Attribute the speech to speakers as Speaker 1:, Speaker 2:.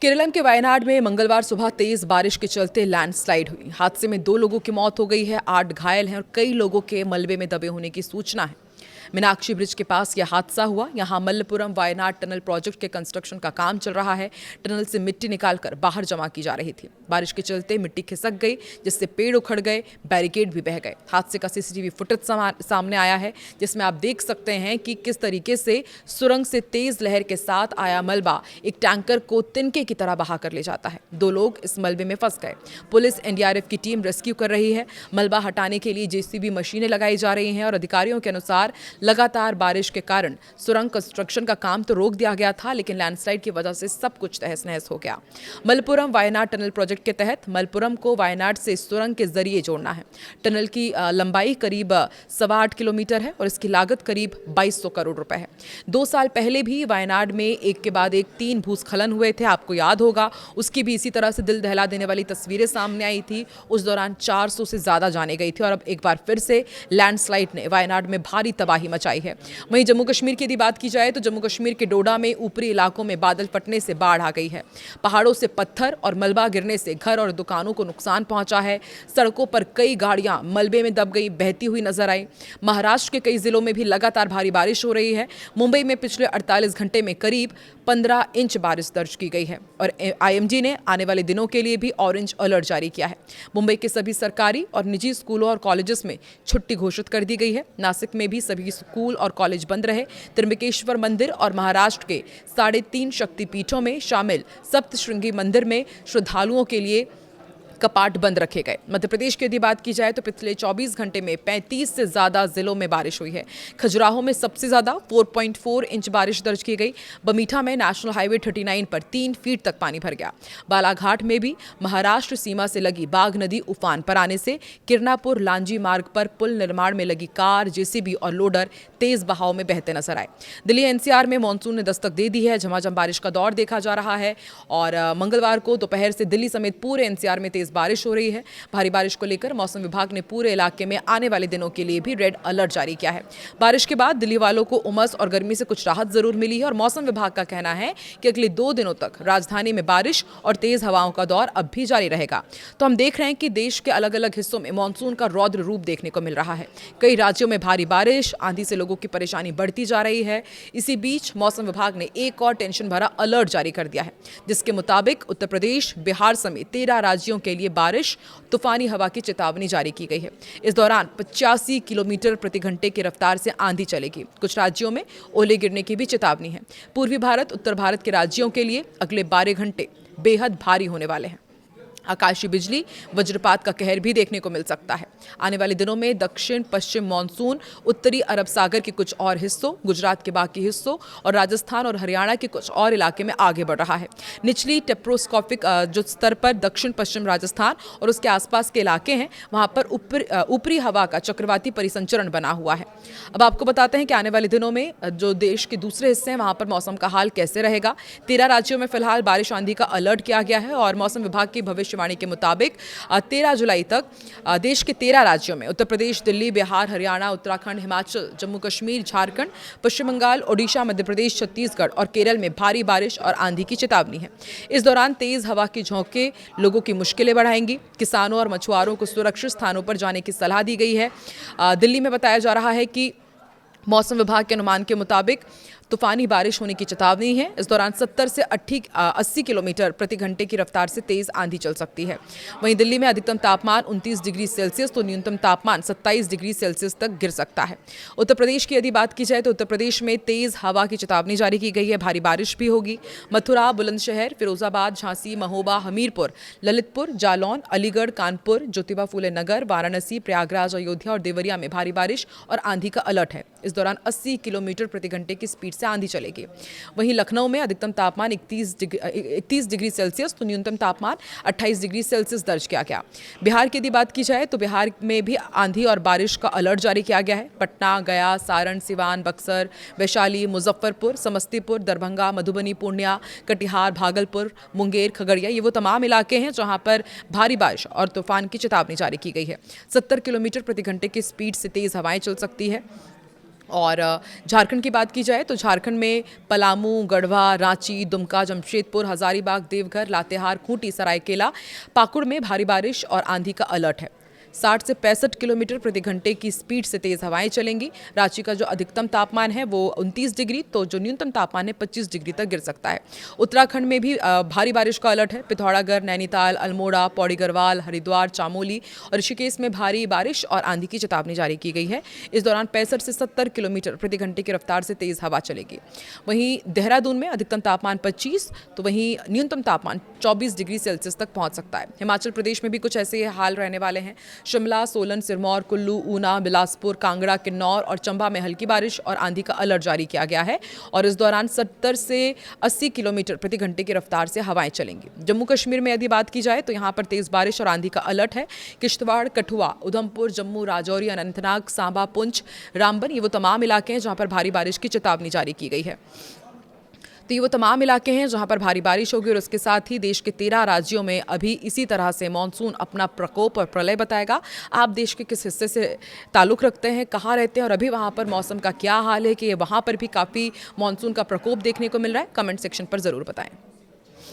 Speaker 1: केरल के वायनाड में मंगलवार सुबह तेज बारिश के चलते लैंडस्लाइड हुई। हादसे में 2 लोगों की मौत हो गई है, 8 घायल हैं और कई लोगों के मलबे में दबे होने की सूचना है। मीनाक्षी ब्रिज के पास यह हादसा हुआ। यहां मल्लपुरम वायनाड टनल प्रोजेक्ट के कंस्ट्रक्शन का काम चल रहा है। टनल से मिट्टी निकालकर बाहर जमा की जा रही थी। बारिश के चलते मिट्टी खिसक गई, जिससे पेड़ उखड़ गए, बैरिकेड भी बह गए। हादसे का सीसीटीवी फुटेज सामने आया है, जिसमें आप देख सकते हैं कि किस तरीके से सुरंग से तेज लहर के साथ आया मलबा एक टैंकर को तिनके की तरह बहा कर ले जाता है। 2 लोग इस मलबे में फंस गए। पुलिस एनडीआरएफ की टीम रेस्क्यू कर रही है। मलबा हटाने के लिए जेसीबी मशीनें लगाई जा रही हैं और अधिकारियों के अनुसार लगातार बारिश के कारण सुरंग कंस्ट्रक्शन का काम तो रोक दिया गया था, लेकिन लैंडस्लाइड की वजह से सब कुछ तहस नहस हो गया। मलपुरम वायनाड टनल प्रोजेक्ट के तहत मलपुरम को वायनाड से सुरंग के जरिए जोड़ना है। टनल की लंबाई करीब 8.25 किलोमीटर है और इसकी लागत करीब 2200 करोड़ रुपए है। 2 साल पहले भी वायनाड में एक के बाद एक 3 भूस्खलन हुए थे, आपको याद होगा। उसकी भी इसी तरह से दिल दहला देने वाली तस्वीरें सामने आई थी। उस दौरान 400 से ज्यादा जाने गई थी और अब एक बार फिर से लैंडस्लाइड ने वायनाड में भारी तबाही मचाई है। वहीं जम्मू कश्मीर की यदि बात की जाए तो जम्मू कश्मीर के डोडा में ऊपरी इलाकों में बादल फटने से बाढ़ आ गई है। पहाड़ों से पत्थर और मलबा गिरने से घर और दुकानों को नुकसान पहुंचा है। सड़कों पर कई गाड़ियां मलबे में दब गई, बहती हुई नजर आई। महाराष्ट्र के कई जिलों में भी लगातार भारी बारिश हो रही है। मुंबई में पिछले 48 घंटे में करीब 15 इंच बारिश दर्ज की गई है और आईएमडी ने आने वाले दिनों के लिए भी ऑरेंज अलर्ट जारी किया है। मुंबई के सभी सरकारी और निजी स्कूलों और कॉलेजेस में छुट्टी घोषित कर दी गई है। नासिक में भी सभी स्कूल और कॉलेज बंद रहे। त्र्यंबकेश्वर मंदिर और महाराष्ट्र के 3.5 शक्तिपीठों में शामिल सप्तशृंगी मंदिर में श्रद्धालुओं के लिए कपाट बंद रखे गए। मध्य प्रदेश की यदि बात की जाए तो पिछले 24 घंटे में 35 से ज्यादा जिलों में बारिश हुई है। खजुराहो में सबसे ज्यादा 4.4 इंच बारिश दर्ज की गई। बमीठा में नेशनल हाईवे 39 पर 3 फीट तक पानी भर गया। बालाघाट में भी महाराष्ट्र सीमा से लगी बाघ नदी उफान पर आने से किरनापुर लांजी मार्ग पर पुल निर्माण में लगी कार, जेसीबी और लोडर तेज बहाव में बहते नजर आए। दिल्ली एनसीआर में मानसून ने दस्तक दे दी है। झमाझम बारिश का दौर देखा जा रहा है और मंगलवार को दोपहर से दिल्ली समेत पूरे एनसीआर में तेज बारिश हो रही है। भारी बारिश को लेकर मौसम विभाग ने पूरे इलाके में आने वाले दिनों के लिए भी रेड अलर्ट जारी किया है। बारिश के बाद दिल्ली वालों को उमस और गर्मी से कुछ राहत जरूर मिली है और मौसम विभाग का कहना है कि अगले 2 दिनों तक राजधानी में बारिश और तेज हवाओं का दौर अब भी जारी रहेगा। तो हम देख रहे हैं कि देश के अलग अलग हिस्सों में मानसून का रौद्र रूप देखने को मिल रहा है। कई राज्यों में भारी बारिश, आंधी से लोगों की परेशानी बढ़ती जा रही है। इसी बीच मौसम विभाग ने एक और टेंशन भरा अलर्ट जारी कर दिया है, जिसके मुताबिक उत्तर प्रदेश, बिहार समेत 13 राज्यों के लिए बारिश, तूफानी हवा की चेतावनी जारी की गई है। इस दौरान 85 किलोमीटर प्रति घंटे की रफ्तार से आंधी चलेगी। कुछ राज्यों में ओले गिरने की भी चेतावनी है। पूर्वी भारत, उत्तर भारत के राज्यों के लिए अगले 12 घंटे बेहद भारी होने वाले हैं। आकाशीय बिजली, वज्रपात का कहर भी देखने को मिल सकता है। आने वाले दिनों में दक्षिण पश्चिम मानसून उत्तरी अरब सागर के कुछ और हिस्सों, गुजरात के बाकी हिस्सों और राजस्थान और हरियाणा के कुछ और इलाके में आगे बढ़ रहा है। निचली टेप्रोस्कोपिक जो स्तर पर दक्षिण पश्चिम राजस्थान और उसके आसपास के इलाके हैं, वहां पर ऊपरी हवा का चक्रवाती परिसंचरण बना हुआ है। अब आपको बताते हैं कि आने वाले दिनों में जो देश के दूसरे हिस्से हैं, वहां पर मौसम का हाल कैसे रहेगा। 13 राज्यों में फिलहाल बारिश आंधी का अलर्ट किया गया है और मौसम विभाग की भविष्यवाणी के मुताबिक 13 जुलाई तक देश के 13 राज्यों में उत्तर प्रदेश, दिल्ली, बिहार, हरियाणा, उत्तराखंड, हिमाचल, जम्मू कश्मीर, झारखंड, पश्चिम बंगाल, ओडिशा, मध्य प्रदेश, छत्तीसगढ़ और केरल में भारी बारिश और आंधी की चेतावनी है। इस दौरान तेज हवा के झोंके लोगों की मुश्किलें बढ़ाएंगी। किसानों और मछुआरों को सुरक्षित स्थानों पर जाने की सलाह दी गई है। दिल्ली में बताया जा रहा है कि मौसम विभाग के अनुमान के मुताबिक तूफानी बारिश होने की चेतावनी है। इस दौरान 70 से 80 किलोमीटर प्रति घंटे की रफ्तार से तेज आंधी चल सकती है। वहीं दिल्ली में अधिकतम तापमान 29 डिग्री सेल्सियस तो न्यूनतम तापमान 27 डिग्री सेल्सियस तक गिर सकता है। उत्तर प्रदेश की यदि बात की जाए तो उत्तर प्रदेश में तेज हवा की चेतावनी जारी की गई है। भारी बारिश भी होगी। मथुरा, बुलंदशहर, फिरोजाबाद, झांसी, महोबा, हमीरपुर, ललितपुर, जालौन, अलीगढ़, कानपुर, ज्योतिबा फूले नगर, वाराणसी, प्रयागराज, अयोध्या और देवरिया में भारी बारिश और आंधी का अलर्ट है। इस दौरान 80 किलोमीटर प्रति घंटे की स्पीड से आंधी चलेगी। वहीं लखनऊ में अधिकतम तापमान 31 डिग्री सेल्सियस तो न्यूनतम तापमान 28 डिग्री सेल्सियस दर्ज किया गया। बिहार की यदि बात की जाए तो बिहार में भी आंधी और बारिश का अलर्ट जारी किया गया है। पटना, गया, सारण, सिवान, बक्सर, वैशाली, मुजफ्फरपुर, समस्तीपुर, दरभंगा, मधुबनी, पूर्णिया, कटिहार, भागलपुर, मुंगेर, खगड़िया, ये वो तमाम इलाके हैं जहां पर भारी बारिश और तूफान की चेतावनी जारी की गई है। 70 किलोमीटर प्रति घंटे की स्पीड से तेज हवाएं चल सकती है। और झारखंड की बात की जाए तो झारखंड में पलामू, गढ़वा, रांची, दुमका, जमशेदपुर, हजारीबाग, देवघर, लातेहार, खूंटी, सरायकेला, पाकुड़ में भारी बारिश और आंधी का अलर्ट है। 60 से 65 किलोमीटर प्रति घंटे की स्पीड से तेज हवाएं चलेंगी। रांची का जो अधिकतम तापमान है वो 29 डिग्री, तो जो न्यूनतम तापमान है 25 डिग्री तक गिर सकता है। उत्तराखंड में भी भारी बारिश का अलर्ट है। पिथौरागढ़, नैनीताल, अल्मोड़ा, पौड़ी गढ़वाल, हरिद्वार, चामोली और ऋषिकेश में भारी बारिश और आंधी की चेतावनी जारी की गई है। इस दौरान 65 से 70 किलोमीटर प्रति घंटे की रफ्तार से तेज हवा चलेगी। वहीं देहरादून में अधिकतम तापमान 25, तो वहीं न्यूनतम तापमान 24 डिग्री सेल्सियस तक पहुंच सकता है। हिमाचल प्रदेश में भी कुछ ऐसे हाल रहने वाले हैं। शिमला, सोलन, सिरमौर, कुल्लू, ऊना, बिलासपुर, कांगड़ा, किन्नौर और चंबा में हल्की बारिश और आंधी का अलर्ट जारी किया गया है और इस दौरान 70 से 80 किलोमीटर प्रति घंटे की रफ्तार से हवाएं चलेंगी। जम्मू कश्मीर में यदि बात की जाए तो यहाँ पर तेज बारिश और आंधी का अलर्ट है। किश्तवाड़, कठुआ, उधमपुर, जम्मू, राजौरी, अनंतनाग, सांबा, पुंछ, रामबन, ये वो तमाम इलाके हैं जहाँ पर भारी बारिश की चेतावनी जारी की गई है। तो ये वो तमाम इलाके हैं जहां पर भारी बारिश होगी और उसके साथ ही देश के 13 राज्यों में अभी इसी तरह से मानसून अपना प्रकोप और प्रलय बताएगा। आप देश के किस हिस्से से ताल्लुक़ रखते हैं, कहाँ रहते हैं और अभी वहां पर मौसम का क्या हाल है कि वहां पर भी काफ़ी मानसून का प्रकोप देखने को मिल रहा है, कमेंट सेक्शन पर ज़रूर बताएं।